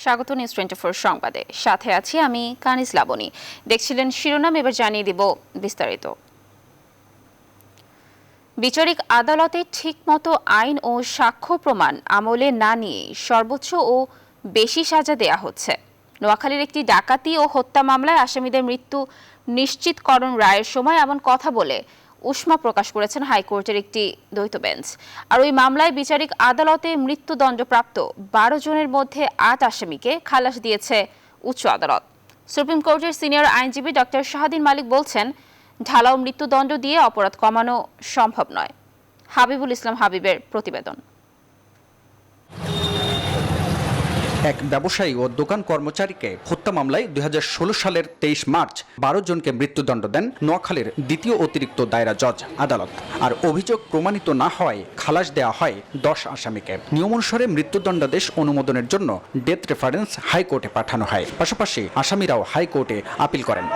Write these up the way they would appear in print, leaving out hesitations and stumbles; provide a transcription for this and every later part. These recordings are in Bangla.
স্বাগত নিউজ 24 সংবাদে, সাথে আছি আমি কানিজ লাবণী। দেখছিলেন শিরোনাম, এবার জানিয়ে দিব বিস্তারিত। বিচারিক আদালতে ঠিকমতো আইন ও সাক্ষ্য প্রমাণ আমলে না নিয়ে সর্বোচ্চ ও বেশি সাজা দেয়া হচ্ছে। নোয়াখালীর একটি ডাকাতি ও হত্যা মামলায় আসামিদের মৃত্যু নিশ্চিতকরণ রায়ের সময় এমন কথা বলে উষ্মা প্রকাশ করেছেন হাইকোর্টের একটি দ্বৈত বেঞ্চ। আর ওই মামলায় বিচারিক আদালতে মৃত্যুদণ্ডপ্রাপ্ত 12 জনের মধ্যে 8 আসামিকে খালাস দিয়েছে উচ্চ আদালত। সুপ্রিম কোর্টের সিনিয়র আইনজীবী ডক্টর শাহাদিন মালিক বলছেন, ঢালাও মৃত্যুদণ্ড দিয়ে অপরাধ কমানো সম্ভব নয়। হাবিবুল ইসলাম হাবিবের প্রতিবেদন। এক ব্যবসায়ী ও দোকান কর্মচারীকে হত্যা মামলায় 2016 সালের 23 মার্চ 12 জনকে মৃত্যুদণ্ড দেন নোয়াখালীর দ্বিতীয় অতিরিক্ত দায়রা জজ আদালত। আর অভিযোগ প্রমাণিত না হওয়ায় খালাস দেওয়া হয় 10 আসামিকে। নিয়ম অনুসারে মৃত্যুদণ্ডাদেশ অনুমোদনের জন্য ডেথ রেফারেন্স হাইকোর্টে পাঠানো হয়। পাশাপাশি আসামিরাও হাইকোর্টে আপিল করেন।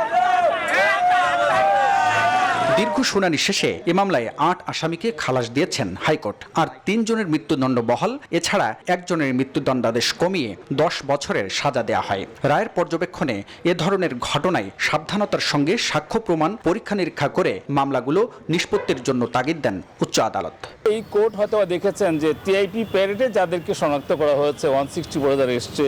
দীর্ঘ শুনানি শেষে এ মামলায় 8 আসামিকে খালাস দিয়েছেন হাইকোর্ট। আর 3 জনের মৃত্যুদণ্ড বহাল। এছাড়া একজনের মৃত্যুদণ্ডাদেশ কমিয়ে 10 বছরের সাজা দেওয়া হয়। রায়ের পর্যবেক্ষণে এ ধরনের ঘটনায় সাবধানতার সঙ্গে সাক্ষ্য প্রমাণ পরীক্ষা নিরীক্ষা করে মামলাগুলো নিষ্পত্তির জন্য তাগিদ দেন উচ্চ আদালত। এই কোর্ট হয়তো দেখেছেন যে টিআইপি প্যারেডে যাদেরকে শনাক্ত করা হয়েছে 160 বলে যারা এসছে,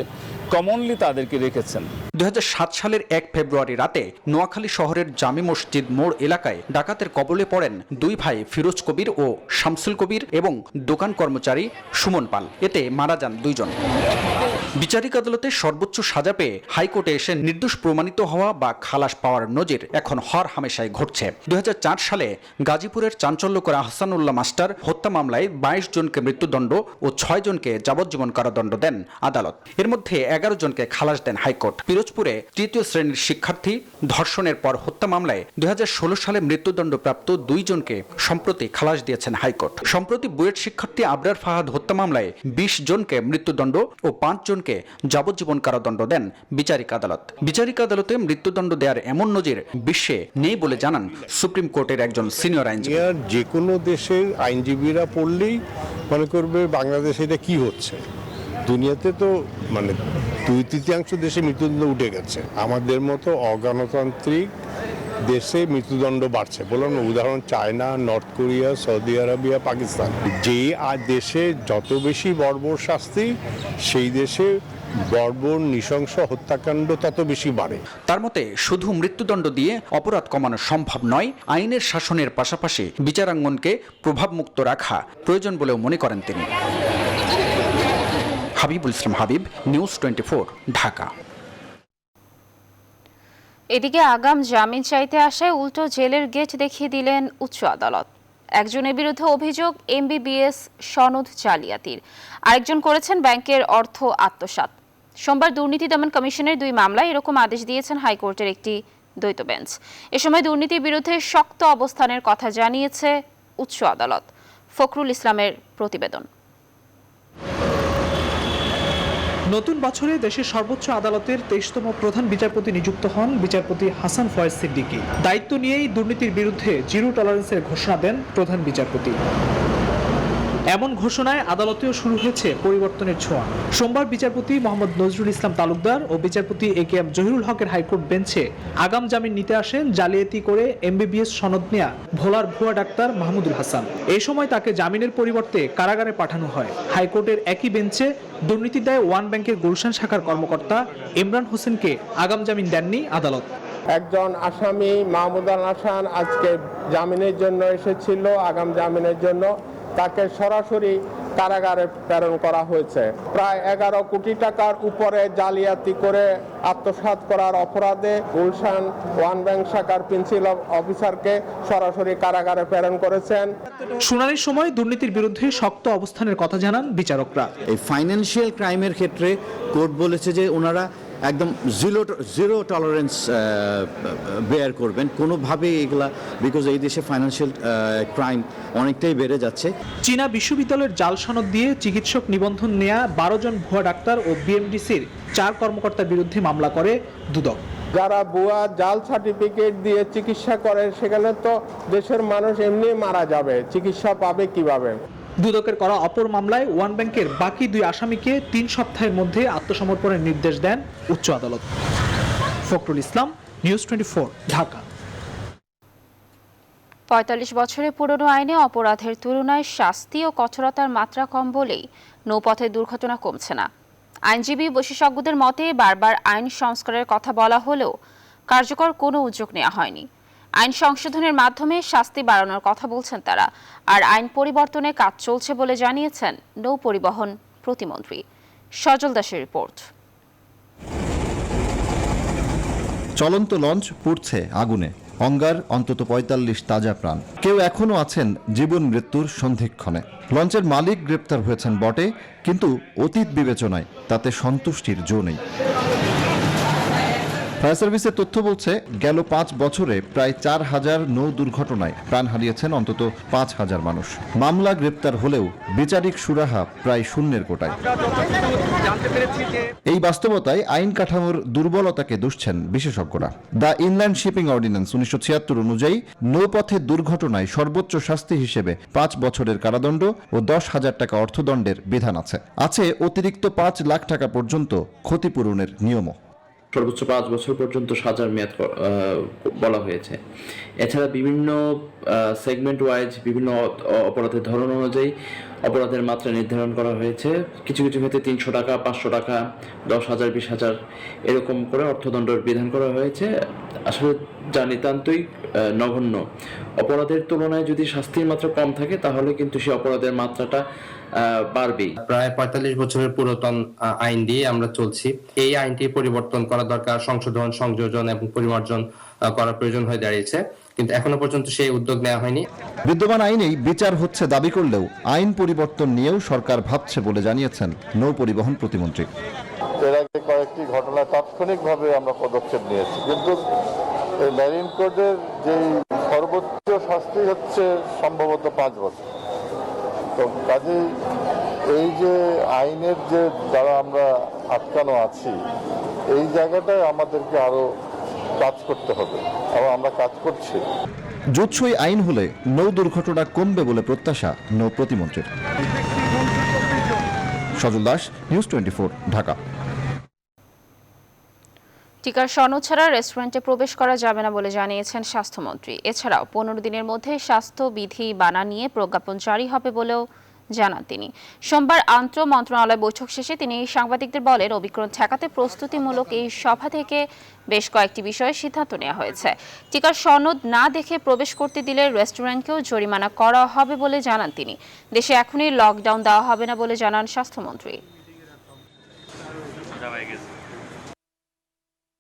কমনলি তাদেরকে রেখেছেন। 2007 সালের 1 ফেব্রুয়ারি রাতে নোয়াখালী শহরের জামি মসজিদ মোড় এলাকায় ডাকাতের কবলে পড়েন 2 ভাই ফিরোজ কবির ও শামসুল কবির এবং দোকান কর্মচারী সুমন পাল। এতে মারা যান 2 জন। বিচারিক আদালতে সর্বোচ্চ সাজা পেয়ে হাইকোর্টে এসে নির্দোষ প্রমাণিত হওয়া বা খালাস পাওয়ার নজির এখন হর হামেশায় ঘটছে। 2004 সালে গাজীপুরের চাঞ্চল্যকর আহসানুল্লাহ মাস্টার হত্যা মামলায় 22 জনকে মৃত্যুদণ্ড ও 6 জনকে যাবজ্জীবন কারাদণ্ড দেন আদালত। এর মধ্যে 11 জনকে খালাস দেন হাইকোর্ট। পিরোজপুরে 3য় শ্রেণীর শিক্ষার্থী ধর্ষণের পর হত্যা মামলায় 2016 সালে মৃত্যুদণ্ডপ্রাপ্ত 2 জনকে সম্প্রতি খালাস দিয়েছেন হাইকোর্ট। সম্প্রতি বুয়েট শিক্ষার্থী আবরার ফাহাদ হত্যা মামলায় 20 জনকে মৃত্যুদণ্ড ও 5 জনকে যাবজ্জীবন কারাদণ্ড দেন বিচারিক আদালত। বিচারিক আদালতে মৃত্যুদণ্ড দেওয়ার এমন নজির বিশ্বে নেই বলে জানান সুপ্রিম কোর্টের একজন সিনিয়র আইনজীবী। যে কোনো দেশের আইনজীবীরা পড়লেই মনে করবে বাংলাদেশে এটা কি হচ্ছে। দুনিয়াতে তো 2/3 দেশে মৃত্যুদণ্ড উঠে গেছে। আমাদের মতো অগণতান্ত্রিক দেশে মৃত্যুদণ্ড বাড়ছে। বললাম না, উদাহরণ China, north Korea, Saudi Arabia, Pakistan. যে দেশে যত বেশি বর্বর শাস্তি, সেই দেশে বর্বর নৃশংস হত্যাকাণ্ড তত বেশি বাড়ে। তার মতে শুধু মৃত্যুদণ্ড দিয়ে অপরাধ কমানো সম্ভব নয়, আইনের শাসনের পাশাপাশি বিচারাঙ্গনকে প্রভাবমুক্ত রাখা প্রয়োজন বলেও মনে করেন তিনি। হাবিবুল ইসলাম হাবিব, নিউজ 24, ঢাকা। এদিকে আগাম জামিন চাইতে আসায় উল্টো জেলের গেট দেখিয়ে দিলেন উচ্চ আদালত। একজনের বিরুদ্ধে অভিযোগ MBBS সনদ জালিয়াতির, আরেকজন করেছেন ব্যাংকের অর্থ আত্মসাৎ। সোমবার দুর্নীতি দমন কমিশনের 2 মামলায় এরকম আদেশ দিয়েছেন হাইকোর্টের একটি দ্বৈত বেঞ্চ। এ সময় দুর্নীতির বিরুদ্ধে শক্ত অবস্থানের কথা জানিয়েছে উচ্চ আদালত। ফখরুল ইসলামের প্রতিবেদন। নতুন বছরে দেশের সর্বোচ্চ আদালতের 23তম প্রধান বিচারপতি নিযুক্ত হন বিচারপতি হাসান ফয়েজ সিদ্দিকী। দায়িত্ব নিয়েই দুর্নীতির বিরুদ্ধে জিরো টলারেন্সের ঘোষণা দেন প্রধান বিচারপতি। এমন ঘোষণায় আদালতেও শুরু হয়েছে পরিবর্তনের ছোঁয়া। সোমবার বিচারপতি মোহাম্মদ নজরুল ইসলাম তালুকদার ও বিচারপতি AKM জহিরুল হকের হাইকোর্ট বেঞ্চে আগাম জামিন নিতে আসেন জালিয়াতি করে MBBS সনদ নেয়া ভোলার ভুয়া ডাক্তার মাহমুদুল হাসান। এই সময় তাকে জামিনের পরিবর্তে কারাগারে পাঠানো হয়। হাইকোর্টের একই বেঞ্চে দুর্নীতির দায়ে ওয়ান ব্যাংকের গুলশান শাখার কর্মকর্তা ইমরান হোসেনকে আগাম জামিন দেননি আদালত। একজন আসামি মাহমুদুল হাসান আজকে জামিনের জন্য এসেছিল, আগাম জামিনের জন্য। তাকে সরাসরি কারাগারে প্রেরণ করা হয়েছে। প্রায় 11 কোটি টাকার উপরে জালিয়াতি করে আত্মসাৎ করার অপরাধে গুলশান ওয়ান ব্যাংক শাখার প্রিন্সিপাল অফিসারকে সরাসরি কারাগারে প্রেরণ করেছেন। শুনানির সময় দুর্নীতির বিরুদ্ধে শক্ত অবস্থানের কথা জানান বিচারকরা। এই ফাইন্যান্সিয়াল ক্রাইমের ক্ষেত্রে কোর্ট বলেছে যে ওনারা একদম জিরো টলারেন্স বেয়ার করবেন কোনোভাবেই এগুলা, বিকজ এই দেশে ফাইন্যান্সিয়াল ক্রাইম অনেকটাই বেড়ে যাচ্ছে। চীনা বিশ্ববিদ্যালয়ের জাল সনদ দিয়ে চিকিৎসক নিবন্ধন নেয়া 12 জন ভুয়া ডাক্তার ও BMDCর 4 কর্মকর্তার বিরুদ্ধে মামলা করে দুদক। যারা ভুয়া জাল সার্টিফিকেট দিয়ে চিকিৎসা করে, সেখানে তো দেশের মানুষ এমনি মারা যাবে, চিকিৎসা পাবে কিভাবে? দুদকের করা অপর মামলায় ওয়ান ব্যাংকের বাকি 2 আসামিকে 3 সপ্তাহের মধ্যে আত্মসমর্পণের নির্দেশ দেন উচ্চ আদালত। ফখরুল ইসলাম, নিউজ 24, ঢাকা। ৪৫ বছরের পুরনো আইনে অপরাধের তুলনায় শাস্তি ও কঠোরতার মাত্রা কম বলেই নৌপথে দুর্ঘটনা কমছে না। আইনজীবী বিশেষজ্ঞদের মতে বারবার আইন সংস্কারের কথা বলা হলেও কার্যকর কোনো উদ্যোগ নেওয়া হয়নি। আইন সংশোধনের মাধ্যমে শাস্তি বাড়ানোর কথা বলছেন তারা, আর আইন পরিবর্তনে কাজ চলছে বলে জানিয়েছেন নৌ পরিবহন প্রতিমন্ত্রী। সজল দাসের রিপোর্ট। চলন্ত লঞ্চ পুড়ছে আগুনে, অঙ্গার অন্তত ৪৫ তাজা প্রাণ। কেউ এখনো আছেন জীবন মৃত্যুর সন্ধিক্ষণে। লঞ্চের মালিক গ্রেপ্তার হয়েছেন বটে, কিন্তু অতীত বিবেচনায় তাতে সন্তুষ্টির জো নেই। ফায়ার সার্ভিসের তথ্য বলছে গেল 5 বছরে প্রায় ৪,০০০ নৌ দুর্ঘটনায় প্রাণ হারিয়েছেন অন্তত ৫,০০০ মানুষ। মামলা গ্রেপ্তার হলেও বিচারিক সুরাহা প্রায় শূন্যের কোটায়। এই বাস্তবতায় আইন কাঠামোর দুর্বলতাকে দুষছেন বিশেষজ্ঞরা। দ্য ইনল্যান্ড শিপিং অর্ডিন্যান্স 1976 অনুযায়ী নৌপথে দুর্ঘটনায় সর্বোচ্চ শাস্তি হিসেবে 5 বছরের কারাদণ্ড ও 10,০০০ টাকা অর্থদণ্ডের বিধান আছে অতিরিক্ত 5 লাখ টাকা পর্যন্ত ক্ষতিপূরণের নিয়মও। সর্বোচ্চ 5 বছর পর্যন্ত সাজার মেয়াদ বলা হয়েছে। এছাড়া বিভিন্ন সেগমেন্ট ওয়াইজ বিভিন্ন অপরাধের ধরন অনুযায়ী অপরাধের মাত্রা নির্ধারণ করা হয়েছে। কিছু কিছু ক্ষেত্রে 300 টাকা, 500 টাকা, 10,000, 20,000 এরকম করে অর্থদণ্ডের বিধান করা হয়েছে। আসলে যা নিতান্তই নগণ্য। অপরাধের তুলনায় যদি শাস্তির মাত্রা কম থাকে তাহলে কিন্তু সেই অপরাধের মাত্রাটা বাড়বেই। প্রায় ৪৫ বছরের পুরাতন আইন দিয়ে আমরা চলছি। এই আইনটি পরিবর্তন করা দরকার, সংশোধন, সংযোজন এবং পরিমার্জন করার প্রয়োজন হয়ে দাঁড়িয়েছে, কিন্তু এখনো পর্যন্ত সেই উদ্যোগ নেওয়া হয়নি। বিদ্যমান আইনেই বিচার হচ্ছে দাবি করলেও আইন পরিবর্তন নিয়েও সরকার ভাবছে বলে জানিয়েছেন নৌ পরিবহন প্রতিমন্ত্রী। এর আগে কয়েকটি ঘটনায় তাৎক্ষণিকভাবে আমরা পদক্ষেপ নিয়েছি, কিন্তু এই মেরিন কোডের যে সর্বোচ্চ শাস্তি হচ্ছে সম্ভবত 5 বছর। তো কাজেই এই যে আইনের যে দ্বারা আমরা আটকানো আছি, এই জায়গাটায় আমাদেরকে আরো কাজ করতে হবে এবং আমরা কাজ করছি। জুৎসই আইন হলে নৌ দুর্ঘটনা কমবে বলে প্রত্যাশা নৌ প্রতিমন্ত্রীর। সজল দাস, নিউজ 24, ঢাকা। টিকার সনদ ছাড়া রেস্টুরেন্টে প্রবেশ করা যাবে না বলে জানিয়েছেন স্বাস্থ্যমন্ত্রী। এছাড়াও 15 দিনের মধ্যে স্বাস্থ্যবিধি বানা নিয়ে প্রজ্ঞাপন জারি হবে বলেও জানান তিনি। সোমবার আন্তঃ মন্ত্রণালয় বৈঠক শেষে তিনি সাংবাদিকদের বলেন, অমিক্রণ ঠেকাতে প্রস্তুতিমূলক এই সভা থেকে বেশ কয়েকটি বিষয়ে সিদ্ধান্ত নেওয়া হয়েছে। টিকার সনদ না দেখে প্রবেশ করতে দিলে রেস্টুরেন্টকেও জরিমানা করা হবে বলে জানান তিনি। দেশে এখনই লকডাউন দেওয়া হবে না বলে জানান স্বাস্থ্যমন্ত্রী।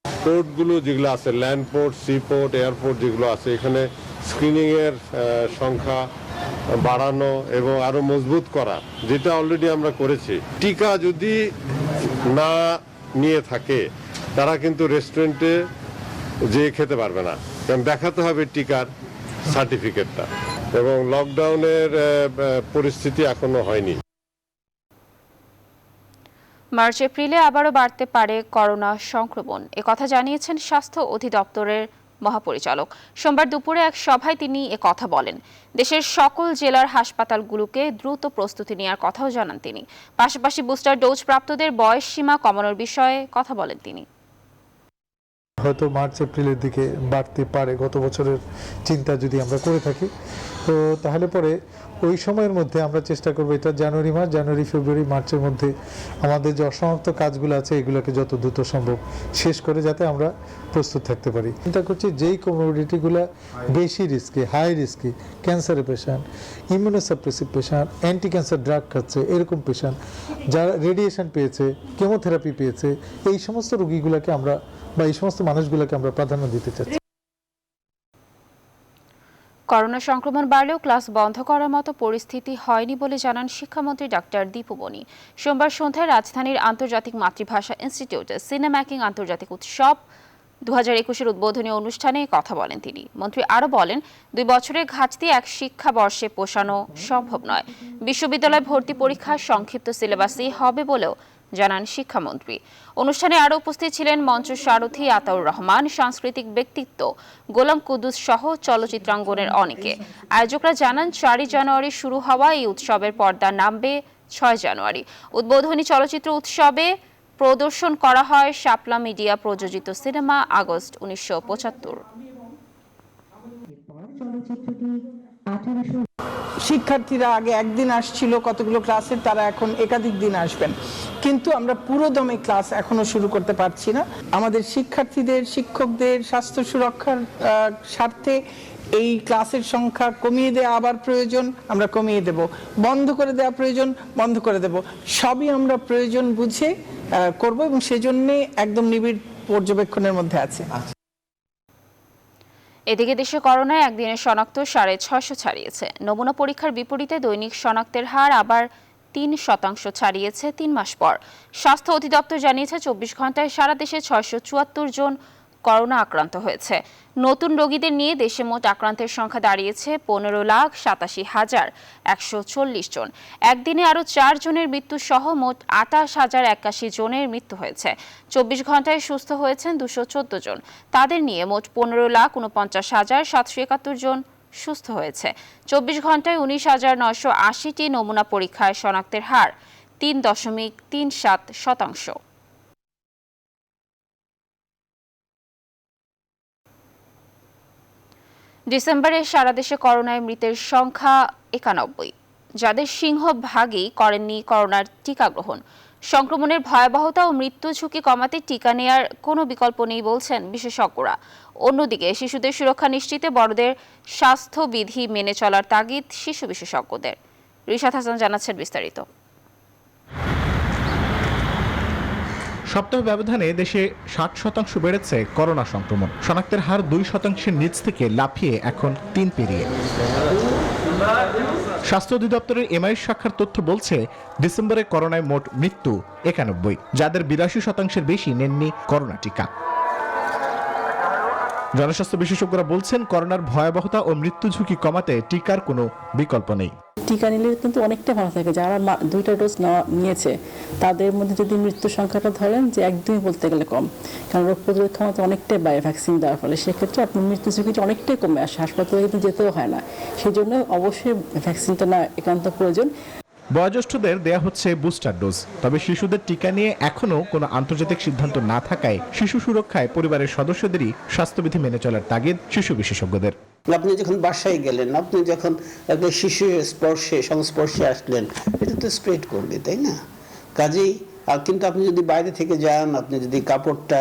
পোর্টগুলো যেগুলো আছে, land port, sea port, airport যেগুলো আছে, এখানে স্ক্রিনিংয়ের সংখ্যা বাড়ানো এবং আরো মজবুত করা, যেটা অলরেডি আমরা করেছি। টিকা যদি না নিয়ে থাকে তারা কিন্তু রেস্টুরেন্টে যেয়ে খেতে পারবে না, কারণ দেখাতে হবে টিকার সার্টিফিকেটটা। এবং লকডাউনের পরিস্থিতি এখনো হয়নি। মার্চ এপ্রিলে আবারও বাড়তে পারে করোনা সংক্রমণ, একথা জানিয়েছেন স্বাস্থ্য অধিদপ্তরের মহাপরিচালক। সোমবার দুপুরে এক সভায় তিনি একথা বলেন। দেশের সকল জেলার হাসপাতালগুলোকে দ্রুত প্রস্তুতি নেওয়ার কথাও জানান তিনি। পাশাপাশি বুস্টার ডোজ প্রাপ্তদের বয়স সীমা কমানোর বিষয়ে কথা বলেন তিনি। হয়তো মার্চ এপ্রিলের দিকে বাড়তে পারে, গত বছরের চিন্তা যদি আমরা করে থাকি, তো তাহলে পরে ওই সময়ের মধ্যে আমরা চেষ্টা করবো, এটা জানুয়ারি ফেব্রুয়ারি মার্চের মধ্যে আমাদের যে অসমাপ্ত কাজগুলো আছে এগুলোকে যত দ্রুত সম্ভব শেষ করে যাতে আমরা প্রস্তুত থাকতে পারি। চিন্তা করছি যেই কমোডিটিগুলো বেশি রিস্কি, হাই রিস্কি, ক্যান্সারের patient, immunosuppressive patient, anti cancer drug খাচ্ছে এরকম পেশেন্ট, যারা রেডিয়েশন পেয়েছে, কেমোথেরাপি পেয়েছে, এই সমস্ত রোগীগুলোকে আমরা বা এই সমস্ত মানুষগুলোকে আমরা প্রাধান্য দিতে চাচ্ছি। করোনা সংক্রমণ বাড়লেও ক্লাস বন্ধ করার মতো পরিস্থিতি হয়নি বলে জানান শিক্ষামন্ত্রী ডাক্তার দীপু মনি। সোমবার সন্ধ্যায় রাজধানীর আন্তর্জাতিক মাতৃভাষা ইনস্টিটিউটে সিনেম্যাকিং আন্তর্জাতিক উৎসব 2021-এর উদ্বোধনী অনুষ্ঠানে কথা বলেন তিনি। মন্ত্রী আরও বলেন, 2 বছরের ঘাটতি এক শিক্ষাবর্ষে পোষানো সম্ভব নয়। বিশ্ববিদ্যালয় ভর্তি পরীক্ষা সংক্ষিপ্ত সিলেবাসই হবে বলেও জানান শিক্ষামন্ত্রী। অনুষ্ঠানে আরও উপস্থিত ছিলেন মঞ্চ সারথী আতাউর রহমান, সাংস্কৃতিক ব্যক্তিত্ব গোলাম কুদ্দুস সহ চলচ্চিত্রাঙ্গনের অনেকে। আয়োজকরা জানান 4 জানুয়ারি শুরু হওয়া এই উৎসবের পর্দা নামবে 6 জানুয়ারি। উদ্বোধনী চলচ্চিত্র উৎসবে প্রদর্শন করা হয় শাপলা মিডিয়া প্রযোজিত সিনেমা আগস্ট 1975। শিক্ষার্থীরা আগে একদিন আসছিল কতগুলো ক্লাসের, তারা এখন একাধিক দিন আসবেন, কিন্তু আমরা পুরো দমে ক্লাস এখনো শুরু করতে পারছি না। আমাদের শিক্ষার্থীদের, শিক্ষকদের স্বাস্থ্য সুরক্ষার স্বার্থে এই ক্লাসের সংখ্যা কমিয়ে দেওয়া আবার প্রয়োজন, আমরা কমিয়ে দেব। বন্ধ করে দেওয়া প্রয়োজন, বন্ধ করে দেব। সবই আমরা প্রয়োজন বুঝে করব এবং সেজন্য একদম নিবিড় পর্যবেক্ষণের মধ্যে আছে। এদিকে দেশে করোনায় একদিনে শনাক্ত 650 ছাড়িয়েছে। নমুনা পরীক্ষার বিপরীতে দৈনিক শনাক্তের হার আবার 3% ছাড়িয়েছে 3 মাস পর। স্বাস্থ্য অধিদপ্তর জানিয়েছে 24 ঘন্টায় সারা দেশে 674 জন করোনা আক্রান্ত হয়েছে। নতুন রোগীদের নিয়ে দেশে মোট আক্রান্তের সংখ্যা দাঁড়িয়েছে 15,87,140 জন। একদিনে আরও 4 জনের মৃত্যু সহ মোট 28,081 জনের মৃত্যু হয়েছে। 24 ঘন্টায় সুস্থ হয়েছেন 214 জন। তাদের নিয়ে মোট 15,49,771 জন সুস্থ হয়েছে। 24 ঘন্টায় 19,980টি নমুনা পরীক্ষায় শনাক্তের হার 3.37%। ডিসেম্বরে সারা দেশে করোনায় মৃতের সংখ্যা 91, যাদের সিংহভাগই করেননি করোনার টিকা গ্রহণ। সংক্রমণের ভয়াবহতা ও মৃত্যু ঝুঁকি কমাতে টিকা নেয়ার কোনো বিকল্প নেই বলছেন বিশেষজ্ঞরা। অন্যদিকে শিশুদের সুরক্ষা নিশ্চিতে বড়দের স্বাস্থ্যবিধি মেনে চলার তাগিদ শিশু বিশেষজ্ঞদের। রিশাদ হাসান জানাচ্ছেন বিস্তারিত। সপ্তাহ ব্যবধানে দেশে 60% বেড়েছে করোনা সংক্রমণ। শনাক্তের হার 2% নিচ থেকে লাফিয়ে এখন 3 পেরিয়ে। স্বাস্থ্য অধিদপ্তরের এমআই শাখার তথ্য বলছে ডিসেম্বরে করোনায় মোট মৃত্যু 91, যাদের 82% বেশি নেননি করোনা টিকা। জনস্বাস্থ্য বিশেষজ্ঞরা বলছেন করোনার ভয়াবহতা ও মৃত্যু ঝুঁকি কমাতে টিকার কোনো বিকল্প নেই। টিকা নিলে কিন্তু অনেকটা ভালো থাকে। যারা 2টা ডোজ নিয়েছে তাদের মধ্যে যদি মৃত্যুর সংখ্যাটা ধরেন যে একদমই বলতে গেলে কম, কারণ রোগ প্রতিরোধ ক্ষমতা অনেকটাই বাড়ে ভ্যাকসিন দেওয়ার ফলে। সেক্ষেত্রে আপনার মৃত্যু ঝুঁকিটা অনেকটাই কমে আসে, হাসপাতালে কিন্তু যেতেও হয় না। সেই জন্য অবশ্যই ভ্যাকসিনটা না একান্ত প্রয়োজন। বয়োজ্যেষ্ঠদের দেয়া হচ্ছে বুস্টার ডোজ, তবে শিশুদের টিকা নিয়ে এখনো কোনো আন্তর্জাতিক সিদ্ধান্ত না থাকায় শিশু সুরক্ষায় পরিবারের সদস্যদেরই স্বাস্থ্যবিধি মেনে চলার তাগিদ শিশু বিশেষজ্ঞদের। আপনি যখন বাসায় গেলেন, আপনি যখন একটা শিশু সংস্পর্শে আসলেন, এটা তো স্প্রেড করবে, তাই না? কাজেই কিন্তু আপনি যদি বাইরে থেকে যান, আপনি যদি কাপড়টা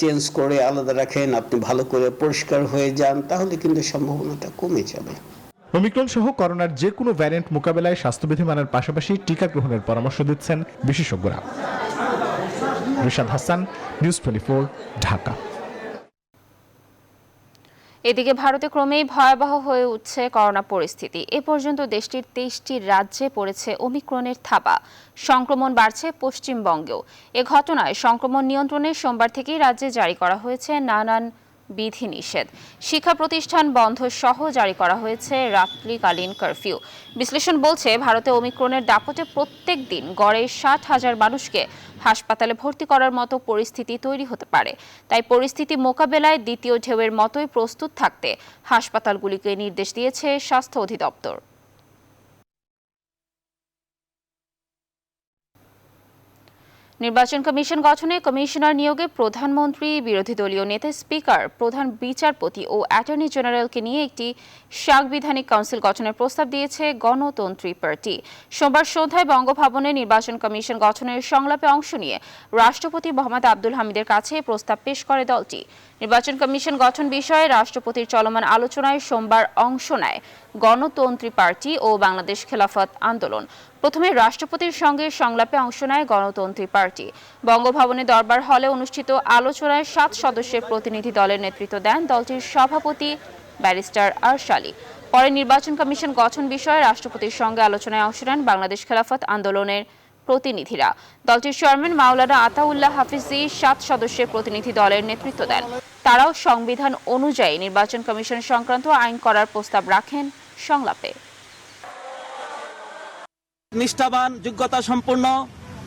চেঞ্জ করে আলাদা রাখেন, আপনি ভালো করে পরিষ্কার হয়ে যান, তাহলে কিন্তু সম্ভাবনাটা কমে যাবে। ওমিক্রন সহ করোনার যে কোনো ভ্যারিয়েন্ট মোকাবেলায় স্বাস্থ্যবিধি মানার পাশাপাশি টিকা গ্রহণের পরামর্শ দিচ্ছেন বিশেষজ্ঞরা। রিশাদ হাসান, নিউজ 24, ঢাকা। এদিকে ভারতে ক্রমেই ভয়াবহ হয়ে উঠছে করোনা পরিস্থিতি। এ পর্যন্ত দেশটির 23টি রাজ্যে পড়েছে ওমিক্রনের থাবা। সংক্রমণ বাড়ছে পশ্চিমবঙ্গেও। এ ঘটনায় সংক্রমণ নিয়ন্ত্রণে সোমবার থেকেই রাজ্যে জারি করা হয়েছে নানান বিধিনিষেধ। শিক্ষা প্রতিষ্ঠান বন্ধ সহ জারি করা হয়েছে রাত্রিকালীন কারফিউ। বিশ্লেষণ বলছে ভারতে ওমিক্রনের দাপটে প্রত্যেক দিন গড়ে 60,000 মানুষকে হাসপাতালে ভর্তি করার মতো পরিস্থিতি তৈরি হতে পারে। তাই পরিস্থিতি মোকাবেলায় দ্বিতীয় ঢেউয়ের মতোই প্রস্তুত থাকতে হাসপাতালগুলিকে নির্দেশ দিয়েছে স্বাস্থ্য অধিদপ্তর। নির্বাচন কমিশন গঠনে কমিশনার নিয়োগে প্রধানমন্ত্রী, বিরোধী দলীয় নেতা, স্পিকার, প্রধান বিচারপতি ও অ্যাটর্নি জেনারেলকে নিয়ে একটি সাংবিধানিক কাউন্সিল গঠনের প্রস্তাব দিয়েছে গণতন্ত্রী পার্টি। সোমবার সন্ধ্যায় বঙ্গভবনে নির্বাচন কমিশন গঠনের সংলাপে অংশ নিয়ে রাষ্ট্রপতি মোহাম্মদ আব্দুল হামিদের কাছে প্রস্তাব পেশ করে দলটি। নির্বাচন কমিশন গঠন বিষয়ে রাষ্ট্রপতির চলমান আলোচনায় সোমবার অংশ নেয় গণতন্ত্রী পার্টি ও বাংলাদেশ খেলাফত আন্দোলন। প্রথমে রাষ্ট্রপতির সঙ্গে সংলাপে অংশ নেয় গণতন্ত্রী পার্টি। বঙ্গভবনে দরবার হলে অনুষ্ঠিত আলোচনায় 7 সদস্যের প্রতিনিধি দলের নেতৃত্ব দেন দলটির সভাপতি ব্যারিস্টার আরশালী। পরে নির্বাচন কমিশন গঠন বিষয়ে রাষ্ট্রপতির সঙ্গে আলোচনায় অংশ নেন বাংলাদেশ খেলাফত আন্দোলনের প্রতিনিধিরা। দলটির চেয়ারম্যান মাওলানা আতাউল্লাহ হাফিজি 7 সদস্যের প্রতিনিধি দলের নেতৃত্ব দেন। তারাও সংবিধান অনুযায়ী নির্বাচন কমিশন সংক্রান্ত আইন করার প্রস্তাব রাখেন সংলাপে। নিষ্ঠাবান, যোগ্যতা সম্পন্ন,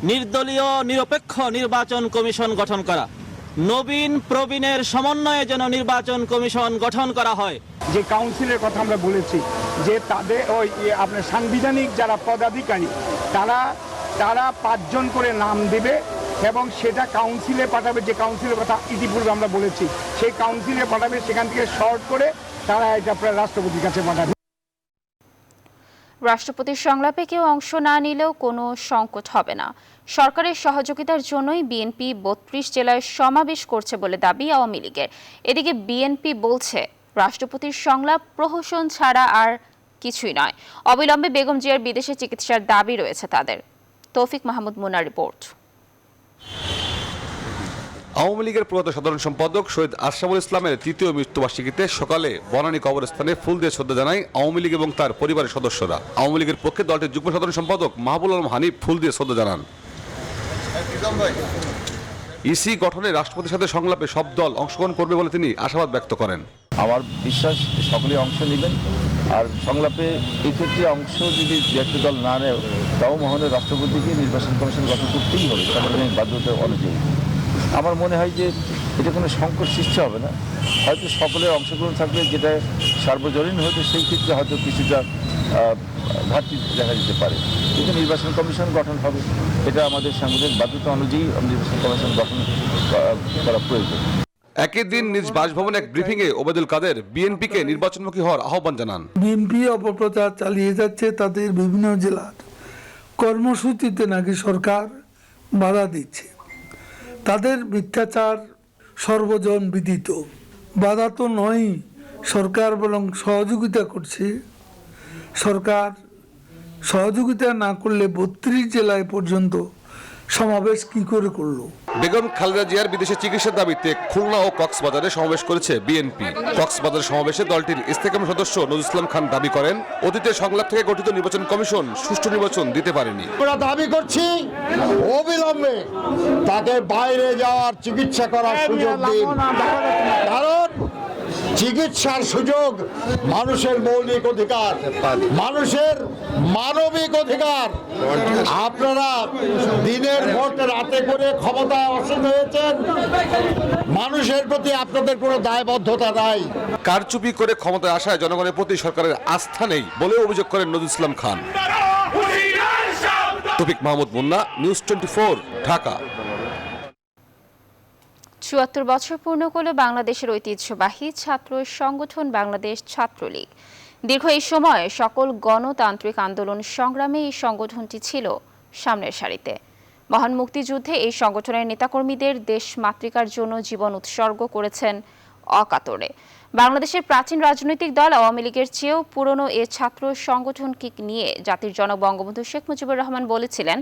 নির্দলীয় নিরপেক্ষ নির্বাচন কমিশন গঠন করা, নবীন প্রবীণের সমন্বয়ে যেন নির্বাচন কমিশন গঠন করা হয়। যে কাউন্সিলের কথা আমরা বলেছি যে তাদের ওই আপনার সাংবিধানিক যারা পদাধিকারী তারা 5 জন করে নাম দিবে এবং সেটা কাউন্সিলে পাঠাবে। যে কাউন্সিলের কথা ইতিপূর্বে আমরা বলেছি সেই কাউন্সিলে পাঠাবে, সেখান থেকে শর্ট করে তারা এটা রাষ্ট্রপতির কাছে পাঠাবে। রাষ্ট্রপতির সংলাপে কেউ অংশ না নিলেও কোনো সংকট হবে না। সরকারের সহযোগিতার জন্যই বিএনপি 32 জেলায় সমাবেশ করছে বলে দাবি আওয়ামী লীগের। এদিকে বিএনপি বলছে রাষ্ট্রপতির সংলাপ প্রহসন ছাড়া আর কিছুই নয়। অবিলম্বে বেগম জিয়ার বিদেশে চিকিৎসার দাবি রয়েছে তাদের। তৌফিক মাহমুদ মুনার রিপোর্ট। আওয়ামী লীগের প্রয়াত সাধারণ সম্পাদক শহীদ আশরাফুল ইসলামের 3য় মৃত্যুবার্ষিকীতে সকালে বনানী কবরস্থানে ফুল দিয়ে শ্রদ্ধা জানায় আওয়ামী লীগ এবং তার পরিবারের সদস্যরা। আওয়ামী লীগের পক্ষে দলটির যুগ্ম সাধারণ সম্পাদক মাহবুল আলম হানিফ ফুল দিয়ে শ্রদ্ধা জানান। ইসি গঠনে রাষ্ট্রপতির সাথে সংলাপে সব দল অংশগ্রহণ করবে বলে তিনি আশাবাদ ব্যক্ত করেন। আমার বিশ্বাস সকলে অংশ নেবেন, আর সংলাপে এই ক্ষেত্রে অংশ যদি একটা দল না নেয় তাও মহানের রাষ্ট্রপতিকে নির্বাচন কমিশন গঠন করতেই হবে সাংবিধানিক বাধ্যতা অনুযায়ী। আমার মনে হয় যে এটা কোনো সংকট সৃষ্টি হবে না। হয়তো সকলের অংশগ্রহণ থাকলে যেটা সার্বজনীন হয়তো সেই ক্ষেত্রে হয়তো কিছুটা ঘাটতি দেখা যেতে পারে, কিন্তু নির্বাচন কমিশন গঠন হবে, এটা আমাদের সাংবিধানিক বাধ্যতা অনুযায়ী নির্বাচন কমিশন গঠন করা প্রয়োজন। একই দিন নিজ বাসভবনে এক ব্রিফিংয়ে ওবায়দুল কাদের বিএনপিকে নির্বাচনমুখী হওয়ার আহ্বান জানান। বিএনপি অপপ্রচার চালিয়ে যাচ্ছে, তাদের বিভিন্ন জেলার কর্মসূচিতে নাকি সরকার বাধা দিচ্ছে। তাদের মিথ্যাচার সর্বজন বিদিত। বাধা তো নয়, সরকার বরং সহযোগিতা করছে। সরকার সহযোগিতা না করলে 32 জেলায় পর্যন্ত সমাবেশ কি করে করলো? বেগম খালেদা জিয়ার বিদেশে চিকিৎসার দাবিতে খুলনা ও কক্সবাজারে সমাবেশ করেছে বিএনপি। কক্সবাজার সমাবেশে দলটির ইস্তেকাম সদস্য নজরুল ইসলাম খান দাবি করেন, অতীতে সংলাপ থেকে গঠিত নির্বাচন কমিশন সুষ্ঠু নির্বাচন দিতে পারেনি। আমরা দাবি করছি অবিলম্বে তাকে বাইরে যাওয়ার চিকিৎসা করার সুযোগ দিন, কারণ চিকিৎসার সুযোগ মানুষের মৌলিক অধিকার, মানুষের মানবিক অধিকার। আপনারা দিনের ভোট রাতে করে ক্ষমতায় আসীন হয়েছেন, মানুষের প্রতি আপনাদের কোনো দায়বদ্ধতা নাই। কারচুপি করে ক্ষমতায় আসায় জনগণের প্রতি সরকারের আস্থা নেই বলে অভিযোগ করেন নজরুল ইসলাম খান। তৌফিক মাহমুদ মুন্না, নিউজ 24, ঢাকা। ৭৪ বছর পূর্ণ করল বাংলাদেশের ঐতিহ্যবাহী ছাত্র সংগঠন বাংলাদেশ ছাত্রলীগ। দীর্ঘ এই সময় সকল গণতান্ত্রিক আন্দোলন সংগ্রামে এই সংগঠনটি ছিল সামনের সারিতে। মহান মুক্তিযুদ্ধে এই সংগঠনের নেতাকর্মীদের দেশ মাতৃকার জন্য জীবন উৎসর্গ করেছেন অকাতরে। বাংলাদেশের প্রাচীন রাজনৈতিক দল আওয়ামী লীগের চেয়েও পুরনো এ ছাত্র সংগঠনকে নিয়ে জাতির জনক বঙ্গবন্ধু শেখ মুজিবুর রহমান বলেছিলেন,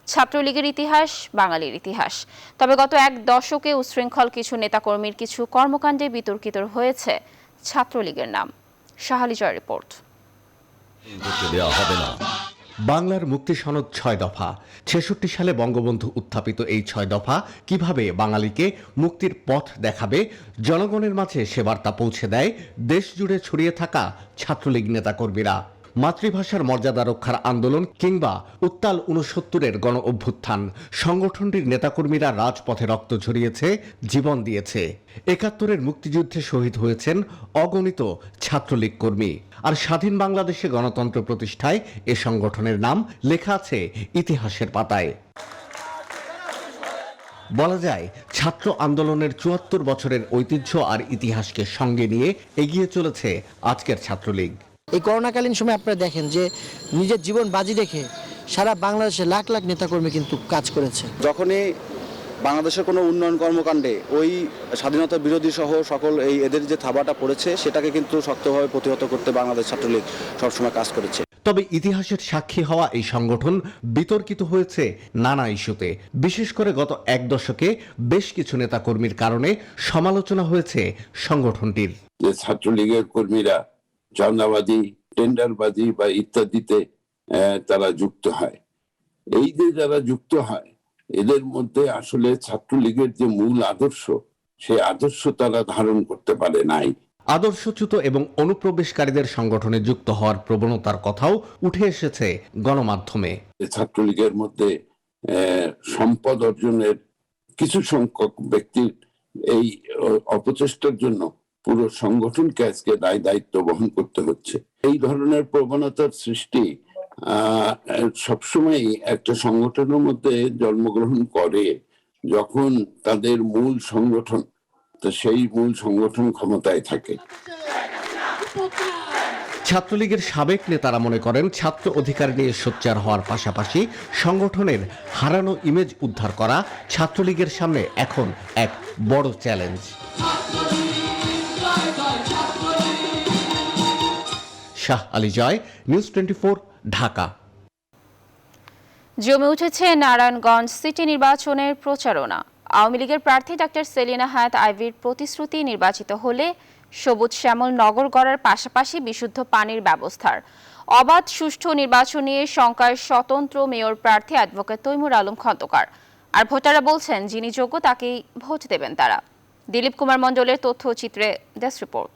ছাত্রলীগের ইতিহাস বাঙালির ইতিহাস। তবে গত এক দশকে উচ্ছৃঙ্খল কিছু নেতাকর্মীর কিছু কর্মকাণ্ডে বিতর্কিত হয়েছে ছাত্রলীগের নাম। শাহালি জয় রিপোর্ট। বাংলার মুক্তি সনদ 6 দফা। 66 সালে বঙ্গবন্ধু উত্থাপিত এই 6 দফা কিভাবে বাঙালিকে মুক্তির পথ দেখাবে, জনগণের মাঝে সে বার্তা পৌঁছে দেয় দেশ জুড়ে ছড়িয়ে থাকা ছাত্রলীগ নেতাকর্মীরা। মাতৃভাষার মর্যাদা রক্ষার আন্দোলন কিংবা উত্তাল 69-এর গণ অভ্যুত্থান, সংগঠনটির নেতাকর্মীরা রাজপথে রক্ত ঝরিয়েছে, জীবন দিয়েছে। ৭১-এর মুক্তিযুদ্ধে শহীদ হয়েছেন অগণিত ছাত্রলীগ কর্মী। আর স্বাধীন বাংলাদেশে গণতন্ত্র প্রতিষ্ঠায় এ সংগঠনের নাম লেখা আছে ইতিহাসের পাতায়। বলা যায় ছাত্র আন্দোলনের ৭৪ বছরের ঐতিহ্য আর ইতিহাসকে সঙ্গে নিয়ে এগিয়ে চলেছে আজকের ছাত্রলীগ। এই করোনাকালীন সময় আপনারা দেখেন যে নিজের জীবন বাজি রেখে সারা বাংলাদেশে লাখ লাখ নেতাকর্মী কিন্তু কাজ করেছে। যখনই বাংলাদেশের কোনো উন্নয়ন কর্মকাণ্ডে ওই স্বাধীনতা বিরোধী সহ সকল এদের যে থাবাটা পড়েছে সেটাকে কিন্তু শক্তভাবে প্রতিহত করতে বাংলাদেশ ছাত্রলীগ সবসময় কাজ করেছে। তবে ইতিহাসের সাক্ষী হওয়া এই সংগঠন বিতর্কিত হয়েছে নানা ইস্যুতে। বিশেষ করে গত এক দশকে বেশ কিছু নেতাকর্মীর কারণে সমালোচনা হয়েছে সংগঠনটির। যে ছাত্রলীগের কর্মীরা চাঁদাবাজি, টেন্ডারবাজি বা ইত্যাদিতে তারা যুক্ত হয়, এই যে যারা যুক্ত হয় এদের মধ্যে আসলে ছাত্রলীগের যে মূল আদর্শ, সেই আদর্শ তারা ধারণ করতে পারে নাই। আদর্শচ্যুত এবং অনুপ্রবেশকারীদের সংগঠনে যুক্ত হওয়ার প্রবণতার কথাও উঠে এসেছে গণমাধ্যমে। ছাত্রলীগের মধ্যে সম্পদ অর্জনের কিছু সংখ্যক ব্যক্তির এই অপচেষ্টার জন্য পুরো সংগঠনকে আজকে দায় দায়িত্ব বহন করতে হচ্ছে। এই ধরনের প্রবণতার সৃষ্টি সবসময় একটা সংগঠনের মধ্যে জন্মগ্রহণ করে যখন তাদের মূল সংগঠন, তো সেই মূল সংগঠন ক্ষমতায় থাকে। ছাত্রলীগের সাবেক নেতারা মনে করেন ছাত্র অধিকার নিয়ে সোচ্চার হওয়ার পাশাপাশি সংগঠনের হারানো ইমেজ উদ্ধার করা ছাত্রলীগের সামনে এখন এক বড় চ্যালেঞ্জ। শাহ আলী জয়, নিউজ 24, ঢাকা। জমে উঠেছে নারায়ণগঞ্জ সিটি নির্বাচনের প্রচারণা। আওয়ামী লীগের প্রার্থী ডাক্তার সেলিনা হায়াৎ আইভীর প্রতিশ্রুতি নির্বাচিত হলে সবুজ শ্যামল নগর গড়ার পাশাপাশি বিশুদ্ধ পানির ব্যবস্থার অবাধ সুষ্ঠু নির্বাচন নিয়ে শঙ্কায় স্বতন্ত্র মেয়র প্রার্থী অ্যাডভোকেট তৈমুর আলম খন্দকার। আর ভোটাররা বলছেন যিনি যোগ্য তাকেই ভোট দেবেন তারা। দিলীপ কুমার মণ্ডলের তথ্যচিত্রে ডেস্ক রিপোর্ট।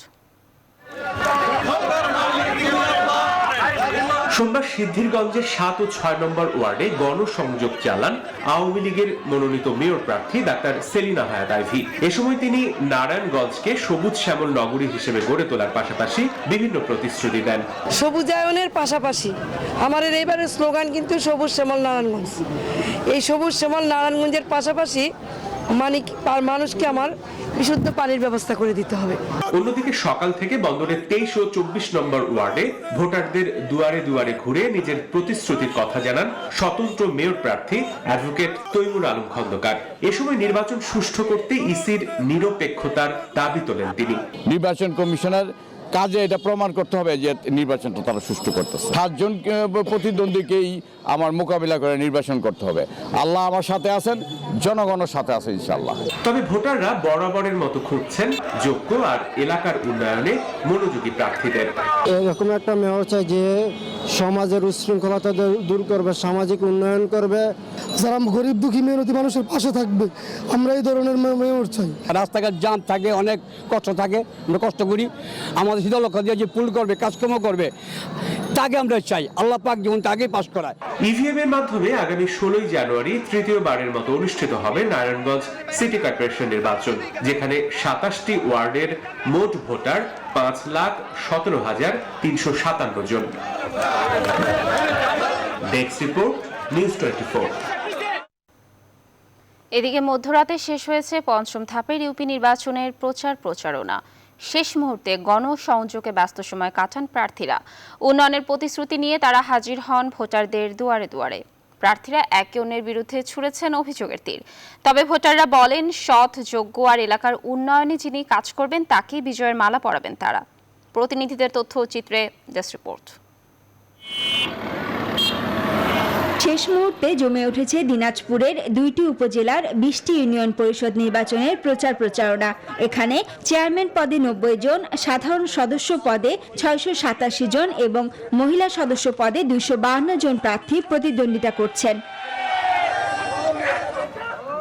সোমবার সিদ্ধিরগঞ্জের 7 ও 6 নম্বর ওয়ার্ডে গণসংযোগ চালান আওয়ামী লীগের মনোনীত মেয়র প্রার্থী ডাক্তার সেলিনা হায়াৎ আইভী। এ সময় তিনি নারায়ণগঞ্জকে সবুজ শ্যামল নগরী হিসেবে গড়ে তোলার পাশাপাশি বিভিন্ন প্রতিশ্রুতি দেন। সবুজায়নের পাশাপাশি আমাদের এইবারের স্লোগান কিন্তু সবুজ শ্যামল নারায়ণগঞ্জ। এই সবুজ শ্যামল নারায়ণগঞ্জের পাশাপাশি মানুষকে আমার বিশুদ্ধ পানির ব্যবস্থা করে দিতে হবে। অন্যদিকে সকাল থেকে বন্দরের 23 ও 24 নম্বর ওয়ার্ডে ভোটারদের দুয়ারে দুয়ারে ঘুরে নিজের প্রতিশ্রুতির কথা জানান স্বতন্ত্র মেয়র প্রার্থী অ্যাডভোকেট তৈমুর আলম খন্দকার। এ সময় নির্বাচন সুষ্ঠু করতে ইসির নিরপেক্ষতার দাবি তোলেন তিনি। নির্বাচন কমিশনার কাজে এটা প্রমাণ করতে হবে যে নির্বাচনটা তারা সুষ্ঠু করতেছে। 7 জন প্রতিদ্বন্দ্বীকেই আমার মোকাবিলা করে নির্বাচন করতে হবে। আল্লাহ আমার সাথে আছেন, জনগণের সাথে আছে ইনশাআল্লাহ। তবে ভোটাররা বরাবরের মতো খুঁজছেন যোগ্য আর এলাকার উন্নয়নে মনোযোগী প্রার্থীদের। এরকম একটা মেয়র চাই যে সমাজের উচ্ছৃঙ্খলতা দূর করবে, সামাজিক উন্নয়ন করবে, যারা গরিব দুঃখী মেহনতি মানুষের পাশে থাকবে। আমরা এই ধরনের মেয়র চাই। রাস্তাঘাট জ্যাম থাকে, অনেক কষ্ট থাকে, আমরা কষ্ট করি। আমাদের শীতলক্ষা দিয়ে যে পুল করবে, কাজকর্ম করবে, তাকে আমরা চাই। আল্লাহ পাক যেমন তাকেই পাস করায়। ইভিএম এর মাধ্যমে আগামী 16 জানুয়ারি তৃতীয়বারের মতো অনুষ্ঠিত হবে নারায়ণগঞ্জ সিটি কর্পোরেশন নির্বাচন, যেখানে 27টি ওয়ার্ডের মোট ভোটার 5,17,357 জন। Desk report, news 24। এদিকে মধ্যরাতে শেষ হয়েছে পঞ্চম ধাপের ইউপি নির্বাচনের প্রচারণা। শেষ মুহূর্তে গণসংযোগে ব্যস্ত সময় কাটান প্রার্থীরা। উন্নয়নের প্রতিশ্রুতি নিয়ে তারা হাজির হন ভোটারদের দুয়ারে দুয়ারে। প্রার্থীরা একে অন্যের বিরুদ্ধে ছুড়েছেন অভিযোগের তীর। তবে ভোটাররা বলেন সৎ, যোগ্য আর এলাকার উন্নয়নে যিনি কাজ করবেন তাকেই বিজয়ের মালা পরাবেন তারা। প্রতিনিধিদের তথ্যচিত্রে ডেস্ক রিপোর্ট। শেষ মুহূর্তে জমে উঠেছে দিনাজপুরের 2টি উপজেলার 20টি ইউনিয়ন পরিষদ নির্বাচনের প্রচারণা। এখানে চেয়ারম্যান পদে 90 জন, সাধারণ সদস্য পদে 687 জন এবং মহিলা সদস্য পদে 252 জন প্রার্থী প্রতিদ্বন্দ্বিতা করছেন।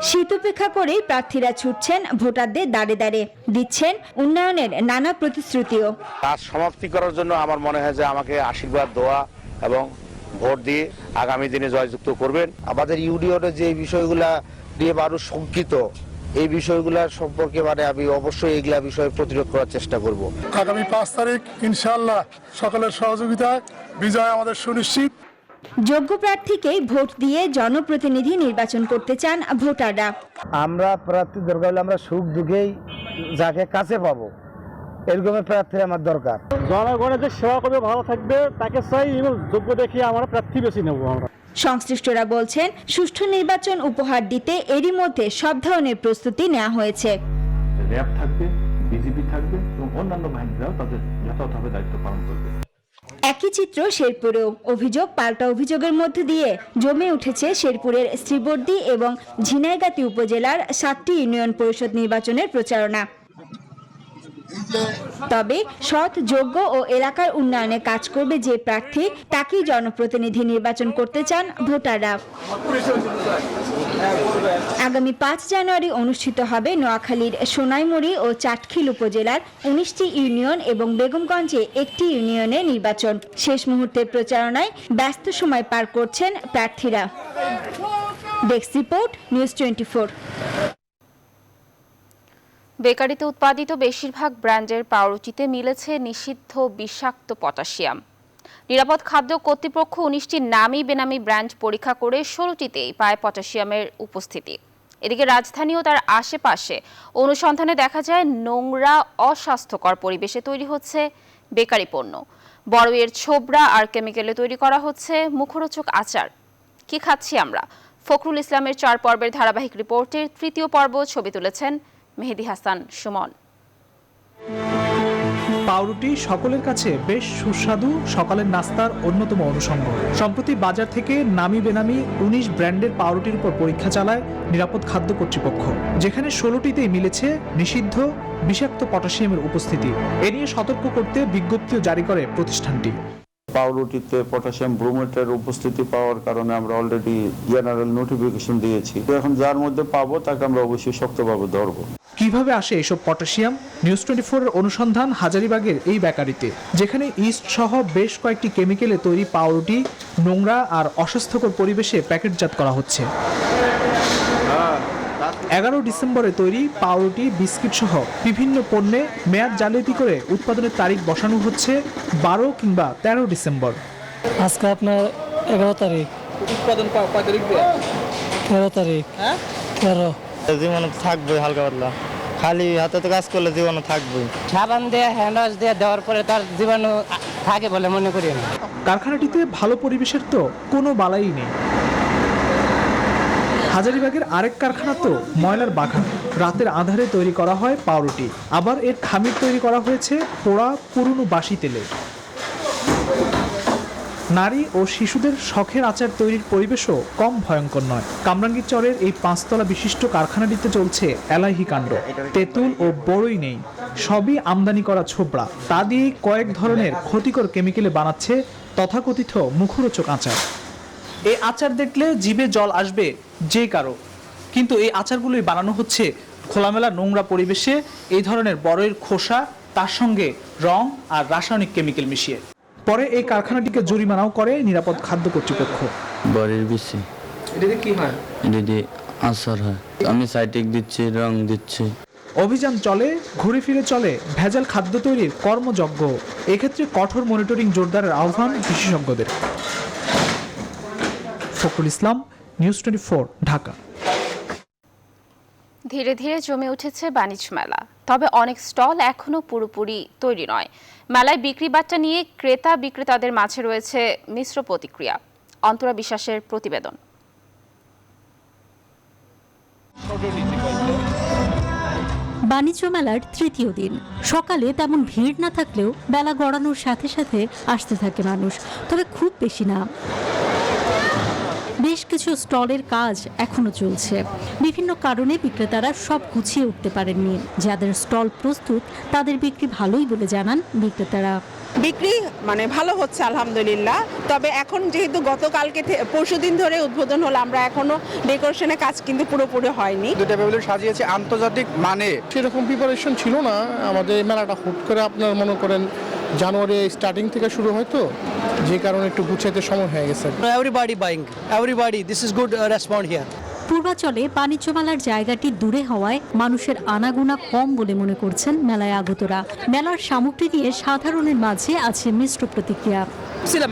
শীত উপেক্ষা করেই প্রার্থীরা ছুটছেন ভোটারদের দাঁড়ে দাঁড়ে, দিচ্ছেন উন্নয়নের নানা প্রতিশ্রুতিও। কাজ সমাপ্তি করার জন্য আমার মনে হয় যে আমাকে আশীর্বাদ দেওয়া এবং ভোট দিয়ে আগামী দিনে জয়যুক্ত করবেন। আমাদের ইউনিয়নের যে বিষয়গুলা নিয়ে মানুষ শঙ্কিত, এই বিষয়গুলা সম্পর্কে আমি অবশ্যই এগুলা বিষয়ে প্রতিরোধ করার চেষ্টা করব। আগামী 5 তারিখ ইনশাআল্লাহ সকলের সহযোগিতায় বিজয় আমাদের সুনিশ্চিত। যোগ্য প্রার্থীকেই ভোট দিয়ে জনপ্রতিনিধি নির্বাচন করতে চান ভোটাররা। আমরা প্রার্থী দরকার হলে আমরা সুখ দুঃখেই যাকে কাছে পাবো, এরকমের প্রার্থী আমার দরকার। জনগণের যে সেবা করবে, ভালো থাকবে, তাকে চাই এবং যোগ্য দেখিয়ে আমরা প্রার্থী বেছে নেব। আমরা সংশ্লিষ্টরা বলছেন সুষ্ঠু নির্বাচন উপহার দিতে এরই মধ্যে সব ধরনের প্রস্তুতি নেওয়া হয়েছে। র্যাব থাকবে, বিজিবি থাকবে এবং অন্যান্য বাহিনীরাও তাদের যথাযথভাবে দায়িত্ব পালন করবে। একই চিত্র শেরপুরেও। অভিযোগ পাল্টা অভিযোগের মধ্য দিয়ে জমে উঠেছে শেরপুরের শ্রীবর্দী এবং ঝিনাইগাতি উপজেলার 7টি ইউনিয়ন পরিষদ নির্বাচনের প্রচারণা। তবে সৎ, যোগ্য ও এলাকার উন্নয়নে কাজ করবে যে প্রার্থী তাকেই জনপ্রতিনিধি নির্বাচন করতে চান ভোটাররা। আগামী 5 জানুয়ারি অনুষ্ঠিত হবে নোয়াখালীর সোনাইমুড়ি ও চাটখিল উপজেলার 19টি ইউনিয়ন এবং বেগমগঞ্জে 1টি ইউনিয়নে নির্বাচন। শেষ মুহূর্তের প্রচারণায় ব্যস্ত সময় পার করছেন প্রার্থীরা। Desk report, news 24। বেকারিতে উৎপাদিত বেশিরভাগ ব্র্যান্ডের পাউরুটিতে মিলেছে নিষিদ্ধ বিষাক্ত পটাশিয়াম। নিরাপদ খাদ্য কর্তৃপক্ষ 19টি নামি বেনামি ব্র্যান্ড পরীক্ষা করে 16টিতেই পায় পটাশিয়ামের উপস্থিতি। এদিকে রাজধানী ও তার আশেপাশে অনুসন্ধানে দেখা যায় নোংরা অস্বাস্থ্যকর পরিবেশে তৈরি হচ্ছে বেকারি পণ্য। বড়ইয়ের ছোবড়া আর কেমিক্যালে তৈরি করা হচ্ছে মুখরোচক আচার। কি খাচ্ছি আমরা? ফখরুল ইসলামের 4 পর্বের ধারাবাহিক রিপোর্টের 3য় পর্ব ছবি তুলেছেন মেহেদি হাসান সুমন। পাউরুটি সকলের কাছে বেশ সুস্বাদু সকালের নাস্তার অন্যতম অনুষঙ্গ। সম্প্রতি বাজার থেকে নামি বেনামি 19 ব্র্যান্ডের পাউরুটির উপর পরীক্ষা চালায় নিরাপদ খাদ্য কর্তৃপক্ষ, যেখানে 16টিতেই মিলেছে নিষিদ্ধ বিষাক্ত পটাশিয়ামের উপস্থিতি। এ নিয়ে সতর্ক করতে বিজ্ঞপ্তিও জারি করে প্রতিষ্ঠানটি। পাউরুটিতে পটাশিয়াম ব্রোমেটের উপস্থিতি পাওয়ার কারণে আমরা অলরেডি জেনারেল নোটিফিকেশন দিয়েছি। এখন যার মধ্যে পাবো তাকে আমরা অবশ্যই শক্তভাবে ধরবো। কিভাবে আসে এসব পটাশিয়াম? নিউজ 24 এর অনুসন্ধান হাজারীবাগের এই বেকারিতে, যেখানে ইস্ট সহ বেশ কয়েকটি কেমিক্যালে তৈরি পাউরুটি নোংরা আর অস্বাস্থ্যকর পরিবেশে প্যাকেটজাত করা হচ্ছে। 11 ডিসেম্বরে তৈরি পাউরুটি, বিস্কিট সহ বিভিন্ন পণ্যে মেয়াদ জালিয়াতি করে উৎপাদনের তারিখ বসানো হচ্ছে 12 কিংবা 13 ডিসেম্বর। আজকে আপনার 11 তারিখ। উৎপাদন কয় তারিখ? 13 তারিখ। হ্যাঁ, 13। জীবনে থাকবে হালকা পাতলা, খালি হাতে তো কাজ করলে জীবনে থাকবে। সাবান দিয়ে হ্যান্ড ওয়াশ দিয়ে দেওয়ার পরে তার জীবাণু থাকে বলে মনে করি না। কারখানাটিতে ভালো পরিবেশের তো কোনো বালাই নেই। হাজারীবাগের আরেক কারখানা তো ময়লার বাগান। রাতের আঁধারে তৈরি করা হয় পাউরুটি, আবার এর খামির তৈরি করা হয়েছে পোড়া পুরনো বাসি তেলে। নারী ও শিশুদের শখের আচার তৈরির পরিবেশও কম ভয়ঙ্কর নয়। কামরাঙ্গীরচরের এই 5 তলা বিশিষ্ট কারখানাটিতে চলছে এলাহি কাণ্ড। তেঁতুল ও বড়ই নেই, সবই আমদানি করা ছোবড়া। তা দিয়েই কয়েক ধরনের ক্ষতিকর কেমিক্যালে বানাচ্ছে তথাকথিত মুখরোচক আচার। এই আচার দেখলে জিভে জল আসবে যে কারো, কিন্তু এই আচারগুলোই বানানো হচ্ছে খোলামেলা নোংরা পরিবেশে, এই ধরনের বড়ইয়ের খোসা, তার সঙ্গে রং আর রাসায়নিক কেমিক্যাল মিশিয়ে। পরে এই কারখানাটিকে জরিমানাও করে নিরাপদ খাদ্য কর্তৃপক্ষ। বড়ির বেশি এটাতে কি হয়? এটা দিয়ে আচার হয়। আমি সাইটিক দিচ্ছি, রং দিচ্ছি। অভিযান চলে, ঘুরে ফিরে চলে ভেজাল খাদ্য তৈরির কর্মযজ্ঞ। এক্ষেত্রে কঠোর মনিটরিং জোরদারের আহ্বান বিশেষজ্ঞদের। ফখরুল ইসলাম, নিউজ 24, ঢাকা। ধীরে ধীরে জমে উঠেছে বাণিজ্য মেলা, তবে অনেক স্টল এখনো পুরোপুরি তৈরি নয়। মেলায় বিক্রি বাট্টা নিয়ে ক্রেতা বিক্রেতাদের মাঝে রয়েছে মিশ্র প্রতিক্রিয়া। অন্তরা বিশ্বাসের প্রতিবেদন। বাণিজ্য মেলার 3য় দিন। সকালে তেমন ভিড় না থাকলেও বেলা গড়ানোর সাথে সাথে আসতে থাকে মানুষ, তবে খুব বেশি না। বেশ কিছু স্টলের কাজ এখনো চলছে। বিভিন্ন কারণে বিক্রেতারা সব গুছিয়ে উঠতে পারেননি। যাদের স্টল প্রস্তুত তাদের বিক্রি ভালোই বলে জানান বিক্রেতারা। বিক্রি ভালো হচ্ছে আলহামদুলিল্লাহ, তবে এখন যেহেতু গতকালকে পরশুদিন ধরে উদ্বোধন হলো, আমরা এখনো ডেকোরেশনের কাজ কিন্তু পুরোপুরি হয়নি। দুটো টেবিল সাজিয়েছে আন্তর্জাতিক মানে, সেরকম প্রিপারেশন ছিল না আমাদের। মেলাটা হুট করে আপনার মনে করেন জানুয়ারি স্টার্টিং থেকে শুরু হয়, তো যে কারণে একটু গুছাইতে সময় হয়ে গেছে। Everybody buying, everybody, this is good respond here. পূর্বাচলে বাণিজ্য মেলার জায়গাটি দূরে হওয়ায় মানুষের আনাগোনা কম বলে মনে করছেন মেলায় আগতরা। মেলার সামগ্রী নিয়ে সাধারণের মাঝে আছে মিশ্র প্রতিক্রিয়া।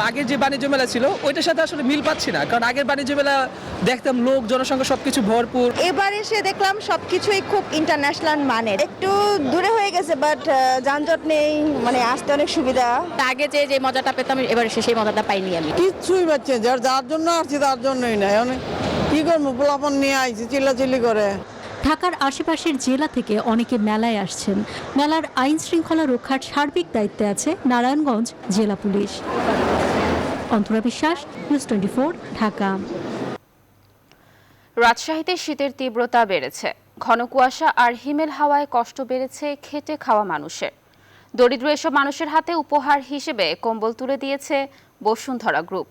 আগের যে বাণিজ্য মেলা ছিল ওইটার সাথে আসলে মিল পাচ্ছি না, কারণ আগের বাণিজ্য মেলা দেখতাম লোক জনসংখ্যা সবকিছু ভরপুর। এবার এসে দেখলাম সবকিছুই খুব ইন্টারন্যাশনাল মানের। একটু দূরে হয়ে গেছে, বাট যানজট নেই, আসতে অনেক সুবিধা। আগে যে মজাটা পেতাম এবার এসে সেই মজাটা পাইনি আমি। কিছুই পাচ্ছে, যার জন্য আসছি তার জন্যই নাই। কি করবো, পোলাপন নিয়ে আইছি চিল্লাচিল্লি করে। ঢাকার আশেপাশের জেলা থেকে অনেকে মেলায় আসছেন। মেলার আইন শৃঙ্খলা রক্ষার সার্বিক দায়িত্বে আছে নারায়ণগঞ্জ জেলা পুলিশ। অন্তরা বিশ্বাস, নিউজ 24, ঢাকা। রাজশাহীতে শীতের তীব্রতা বেড়েছে। ঘন কুয়াশা আর হিমেল হাওয়ায় কষ্ট বেড়েছে খেটে খাওয়া মানুষের। দরিদ্র এসব মানুষের হাতে উপহার হিসেবে কম্বল তুলে দিয়েছে বসুন্ধরা গ্রুপ।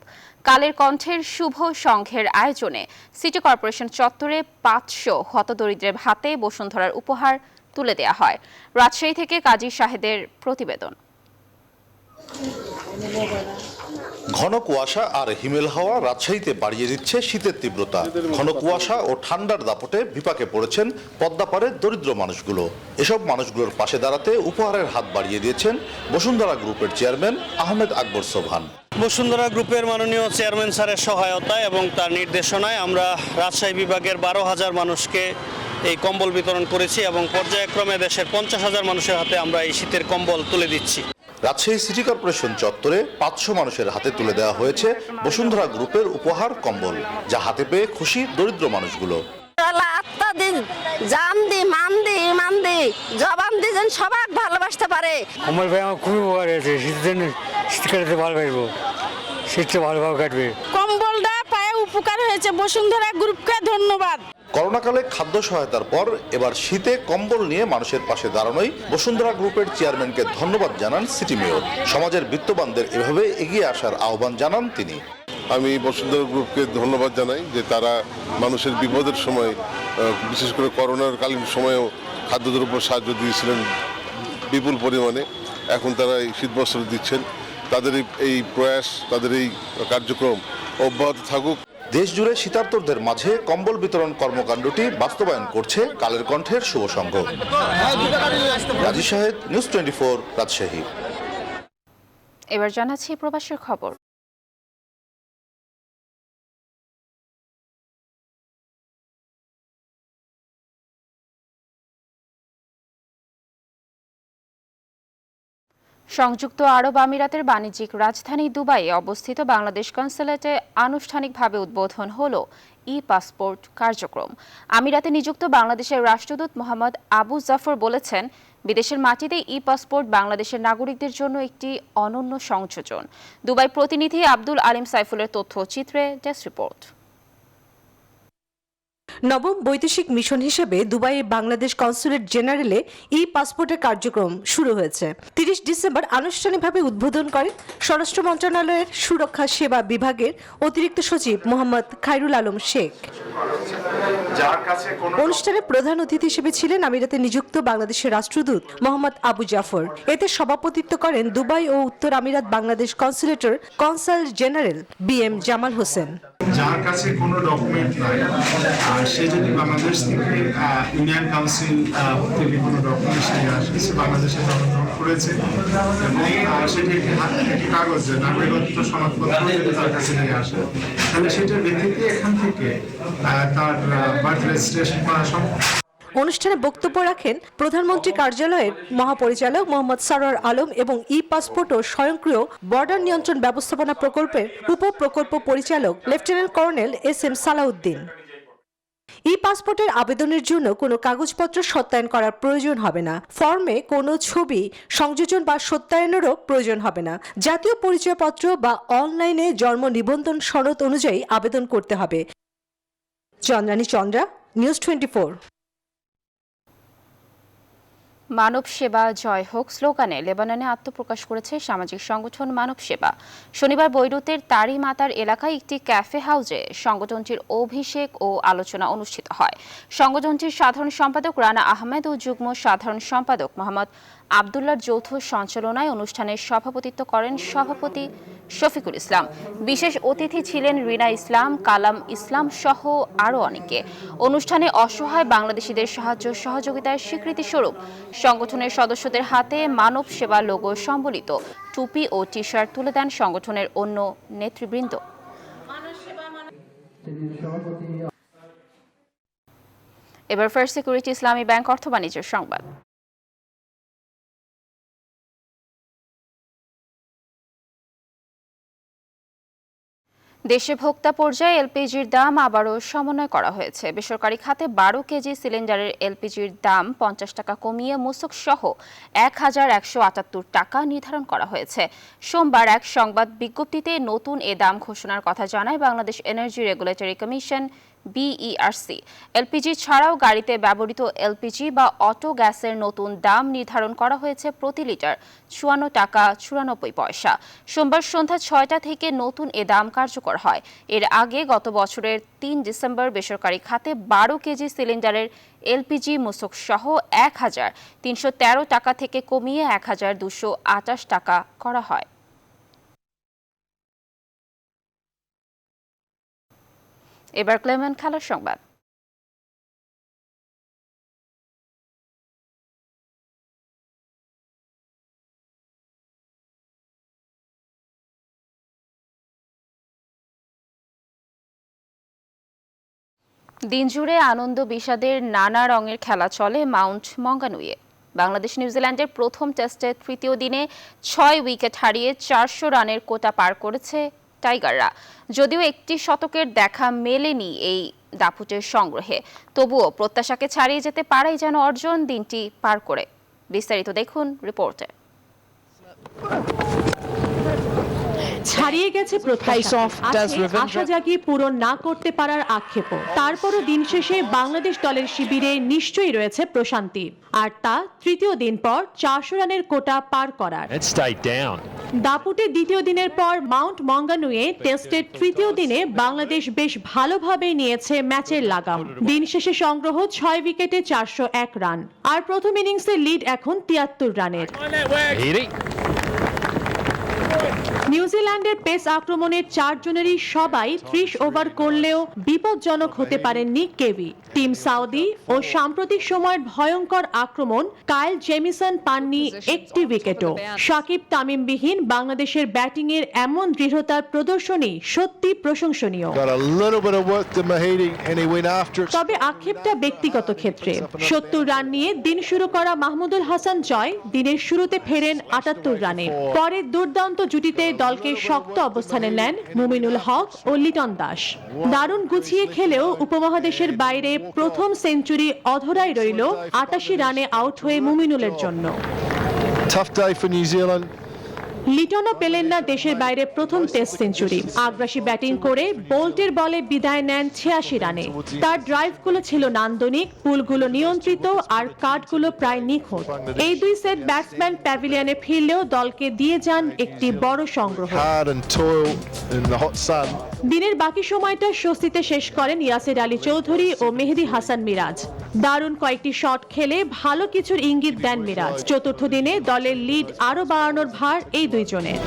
কালের কণ্ঠের শুভ সংঘের আয়োজনে সিটি কর্পোরেশন চত্বরে 500 হতদরিদ্রের হাতে বসুন্ধরার উপহার তুলে দেয়া হয়। রাজশাহী থেকে কাজী শাহেদের প্রতিবেদন। ঘন কুয়াশা আর হিমেল হাওয়া রাজশাহীতে বাড়িয়ে দিচ্ছে শীতের তীব্রতা। ঘন কুয়াশা ও ঠান্ডার দাপটে বিপাকে পড়েছেন পদ্মাপাড়ের দরিদ্র মানুষগুলো। এসব মানুষগুলোর পাশে দাঁড়াতে উপহারের হাত বাড়িয়ে দিয়েছেন বসুন্ধরা গ্রুপের চেয়ারম্যান আহমেদ আকবর সোবহান। বসুন্ধরা গ্রুপের মাননীয় চেয়ারম্যান স্যারের সহায়তায় এবং তার নির্দেশনায় আমরা রাজশাহী বিভাগের 12,000 মানুষকে এই কম্বল বিতরণ করেছি এবং পর্যায়ক্রমে দেশের 50,000 মানুষের হাতে আমরা এই শীতের কম্বল তুলে দিচ্ছি। রাজশাহী সিটি কর্পোরেশন চত্বরে 500 মানুষের হাতে তুলে দেওয়া হয়েছে বসুন্ধরা গ্রুপের উপহার কম্বল, যা হাতে পেয়ে খুশি দরিদ্র মানুষগুলো। সবাই ভালোবাসতে পারে। আমার ভাই আমার খুবই উপকার হয়েছে, শীত কাটাতে ভালো পারবো, শীতটা ভালোভাবে কাটবে। কম্বলটা পায়ে উপকার হয়েছে, বসুন্ধরা গ্রুপকে ধন্যবাদ। করোনাকালে খাদ্য সহায়তার পর এবার শীতে কম্বল নিয়ে মানুষের পাশে দাঁড়ানোই বসুন্ধরা গ্রুপের চেয়ারম্যানকে ধন্যবাদ জানান সিটি মেয়র। সমাজের বিত্তবানদের এভাবে এগিয়ে আসার আহ্বান জানান তিনি। আমি বসুন্ধরা গ্রুপকে ধন্যবাদ জানাই যে তারা মানুষের বিপদের সময়, বিশেষ করে করোনার কালীন সময়েও খাদ্যদ্রব্য সাহায্য দিয়েছিলেন বিপুল পরিমাণে। এখন তারা এই শীতবস্ত্র দিচ্ছেন। তাদের এই প্রয়াস, তাদের এই কার্যক্রম অব্যাহত থাকুক। দেশ জুড়ে শীতার্তদের মাঝে কম্বল বিতরণ কর্মকাণ্ডটি বাস্তবায়ন করছে কালের কণ্ঠের শুভ সংঘ। রাজি শাহেদ, নিউজ 24, রাজশাহী। এবার জানাচ্ছি প্রবাসের খবর। সংযুক্ত আরব আমিরাতের বাণিজ্যিক রাজধানী দুবাইয়ে অবস্থিত বাংলাদেশ কনসুলেটে আনুষ্ঠানিকভাবে উদ্বোধন হলো ই-পাসপোর্ট কার্যক্রম। আমিরাতে নিযুক্ত বাংলাদেশের রাষ্ট্রদূত মোহাম্মদ আবু জাফর বলেছেন, বিদেশের মাটিতে ই-পাসপোর্ট বাংলাদেশের নাগরিকদের জন্য একটি অনন্য সংযোজন। দুবাই প্রতিনিধি আব্দুল আলিম সাইফুলের তথ্যচিত্রে ডেস্ক রিপোর্ট। নবম বৈদেশিক মিশন হিসেবে দুবাইয়ে বাংলাদেশ কনসুলেট জেনারেলে ই পাসপোর্টের কার্যক্রম শুরু হয়েছে। 30 ডিসেম্বর আনুষ্ঠানিকভাবে উদ্বোধন করেন স্বরাষ্ট্র মন্ত্রণালয়ের সুরক্ষা সেবা বিভাগের অতিরিক্ত সচিব মোহাম্মদ খায়রুল আলম শেখ। অনুষ্ঠানে প্রধান অতিথি হিসেবে ছিলেন আমিরাতে নিযুক্ত বাংলাদেশের রাষ্ট্রদূত মোহাম্মদ আবু জাফর। এতে সভাপতিত্ব করেন দুবাই ও উত্তর আমিরাত বাংলাদেশ কনসুলেটর consul general BM Jamal Hossain. যার কাছে কোনো ডকুমেন্ট নাই, সে যদি বাংলাদেশ থেকে ইউনিয়ন কাউন্সিল থেকে কোনো ডকুমেন্ট নিয়ে আসে, সে বাংলাদেশে জন্মগ্রহণ করেছে এবং সেটি একটি কাগজ, নাগরিকত্ব সনদপত্র যদি তার কাছে নিয়ে আসে, তাহলে সেটার ভিত্তিতে এখান থেকে তার বার্থ রেজিস্ট্রেশন করা সম্ভব। অনুষ্ঠানে বক্তব্য রাখেন প্রধানমন্ত্রী কার্যালয়ের মহাপরিচালক মোহাম্মদ সরোয়ার আলম এবং ই পাসপোর্ট ও স্বয়ংক্রিয় বর্ডার নিয়ন্ত্রণ ব্যবস্থাপনা প্রকল্পের উপপ্রকল্প পরিচালক লেফটেন্যান্ট কর্নেল SM সালাউদ্দিন। ই পাসপোর্টের আবেদনের জন্য কোনো কাগজপত্র সত্যায়ন করার প্রয়োজন হবে না। ফর্মে কোনো ছবি সংযোজন বা সত্যায়নেরও প্রয়োজন হবে না। জাতীয় পরিচয়পত্র বা অনলাইনে জন্ম নিবন্ধন সনদ অনুযায়ী আবেদন করতে হবে। চন্দ্রানী চন্দ্রা, নিউজ 24। মানব সেবা জয় হোক স্লোগানে লেবাননে আত্মপ্রকাশ করেছে সামাজিক সংগঠন মানব সেবা। শনিবার বৈরুতের তারি মাতার এলাকায় একটি ক্যাফে হাউসে সংগঠনটির অভিষেক ও আলোচনা অনুষ্ঠিত হয়। সংগঠনটির সাধারণ সম্পাদক রানা আহমেদ ও যুগ্ম সাধারণ সম্পাদক মোহাম্মদ আবদুল্লাহর যৌথ সঞ্চালনায় অনুষ্ঠানের সভাপতিত্ব করেন সভাপতি শফিকুল ইসলাম। বিশেষ অতিথি ছিলেন রিনা ইসলাম, কালাম ইসলাম সহ আরও অনেকে। অনুষ্ঠানে অসহায় বাংলাদেশিদের সাহায্য সহযোগিতার স্বীকৃতি স্বরূপ সংগঠনের সদস্যদের হাতে মানব সেবা লোগো সম্বলিত টুপি ও টি-শার্ট তুলে দেন সংগঠনের অন্য নেতৃবৃন্দ। এবার ফার্স্ট সিকিউরিটি ইসলামী ব্যাংক অর্থ বাণিজ্যের সংবাদ। দেশে ভোক্তা পর্যায়ে এলপিজির দাম আবারও সমন্বয় করা হয়েছে। বেসরকারি খাতে 12 কেজি সিলিন্ডারের এলপিজির দাম 50 টাকা কমিয়ে মূসক সহ 1178 টাকা নির্ধারণ করা হয়েছে। সোমবার এক সংবাদ বিজ্ঞপ্তিতে নতুন এ দাম ঘোষণার কথা জানায় Bangladesh energy regulatory commission BERC। LPG ছাড়াও গাড়িতে ব্যবহৃত এলপিজি বা অটো গ্যাসের নতুন দাম নির্ধারণ করা হয়েছে প্রতি লিটার 54 টাকা 94 পয়সা। সোমবার সন্ধ্যা 6টা থেকে নতুন এ দাম কার্যকর হয়। এর আগে গত বছরের 3 ডিসেম্বর বেসরকারি খাতে 12 কেজি সিলিন্ডারের এলপিজি মূসক সহ 1313 টাকা থেকে কমিয়ে 1228 টাকা করা হয়। এবার ক্লেমেন্ট খেলার সংবাদ। দিনজুড়ে আনন্দ বিষাদের নানা রঙের খেলা চলে মাউন্ট মঙ্গানুইয়ে। বাংলাদেশ নিউজিল্যান্ডের প্রথম টেস্টে তৃতীয় দিনে 6 উইকেট হারিয়ে 400 রানের কোটা পার করেছে টাইগাররা। যদিও একটি শতকের দেখা মেলেনি এই দাপুটের সংগ্রহে, তবুও প্রত্যাশাকে ছাড়িয়ে যেতে পারাই যেন অর্জন দিনটি পার করে। বিস্তারিত দেখুন রিপোর্টে। ছাড়িয়ে গেছে আশা জাগিয়ে পূরণ না করতে পারার আক্ষেপও। তারপরও দিন শেষে বাংলাদেশ দলের শিবিরে নিশ্চয়ই রয়েছে প্রশান্তি, আর তা তৃতীয় দিন পর 400 রানের কোটা পার করার। দাপুটে দ্বিতীয় দিনের পর মাউন্ট মঙ্গানুইয়ে টেস্টের তৃতীয় দিনে বাংলাদেশ বেশ ভালোভাবে নিয়েছে ম্যাচের লাগাম। দিন শেষে সংগ্রহ 6 উইকেটে 401 রান, আর প্রথম ইনিংসের লিড এখন 73 রানের। নিউজিল্যান্ডের পেস আক্রমণের 4 জনেরই সবাই 30 ওভার করলেও বিপজ্জনক হতে পারেননি কেভি। টিম সাউদি ও সাম্প্রতিক সময়ের ভয়ঙ্কর আক্রমণ কাইল জেমিসন পাননি একটি উইকেটও। সাকিব তামিমবিহীন বাংলাদেশের ব্যাটিংয়ের এমন দৃঢ়তার প্রদর্শনী সত্যি প্রশংসনীয়। তবে আক্ষেপটা ব্যক্তিগত ক্ষেত্রে। 70 রান নিয়ে দিন শুরু করা মাহমুদুল হাসান জয় দিনের শুরুতে ফেরেন 78 রানে। পরে দুর্দান্ত জুটিতে দলকে শক্ত অবস্থানে নেন মুমিনুল হক ও লিটন দাস। দারুণ গুছিয়ে খেলেও উপমহাদেশের বাইরে প্রথম সেঞ্চুরি অধরাই রইল 88 রানে আউট হয়ে মুমিনুলের জন্য। লিটনও পেলেন না দেশের বাইরে প্রথম টেস্ট সেঞ্চুরি। আগ্রাসী ব্যাটিং করে বোল্টের বলে বিদায় নেন 86 রানে। তার ড্রাইভগুলো ছিল নান্দনিক, পুলগুলো নিয়ন্ত্রিত, আর কাটগুলো প্রায় নিখুঁত। এই দুই সেট ব্যাটসম্যান প্যাভিলিয়নে ফিরলেও দলকে দিয়ে যান একটি বড় সংগ্রহ। দিনের বাকি সময়টা স্বস্তিতে শেষ করেন ইয়াসির আলী চৌধুরী ও মেহেদী হাসান মিরাজ। দারুণ কয়েকটি শট খেলে ভালো কিছুর ইঙ্গিত দেন মিরাজ। চতুর্থ দিনে দলের লিড আরো বাড়ানোর ভার এই দুইজনের।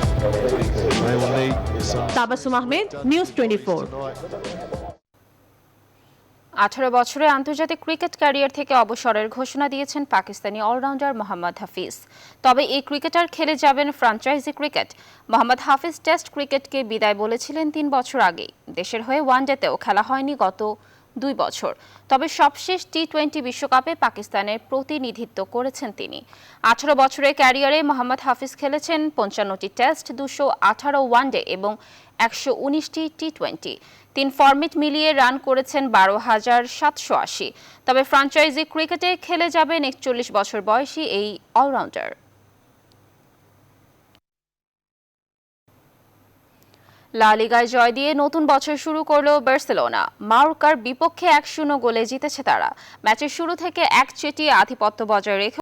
তাবাসসুম আহমেদ, নিউজ 24। 18 বছরে আন্তর্জাতিক ক্রিকেট ক্যারিয়ার থেকে অবসরের ঘোষণা দিয়েছেন পাকিস্তানি অলরাউন্ডার মোহাম্মদ হাফিজ। তবে এই ক্রিকেটার খেলে যাবেন franchise cricket. Mohammad Hafeez test ক্রিকেটকে বিদায় বলেছিলেন 3 বছর আগেই। দেশের হয়ে ওয়ানডেতেও খেলা হয়নি গত 2 বছর। তবে সবশেষ টি-20 বিশ্বকাপে পাকিস্তানের প্রতিনিধিত্ব করেছেন তিনি। 18 বছরের ক্যারিয়ারে মোহাম্মদ হাফিজ খেলেছেন 55টি টেস্ট, 218 ওয়ানডে এবং 119টি টি-20। 3 ফরম্যাট মিলিয়ে রান করেছেন 12,780। তবে ফ্র্যাঞ্চাইজি ক্রিকেটে খেলে যাবেন 41 বছর বয়সী এই অলরাউন্ডার। লা লিগায় জয় দিয়ে নতুন বছর শুরু করলো বার্সেলোনা। মায়োর্কার বিপক্ষে 1-0 গোলে জিতেছে তারা। ম্যাচের শুরু থেকে একচেটিয়া আধিপত্য বজায় রেখে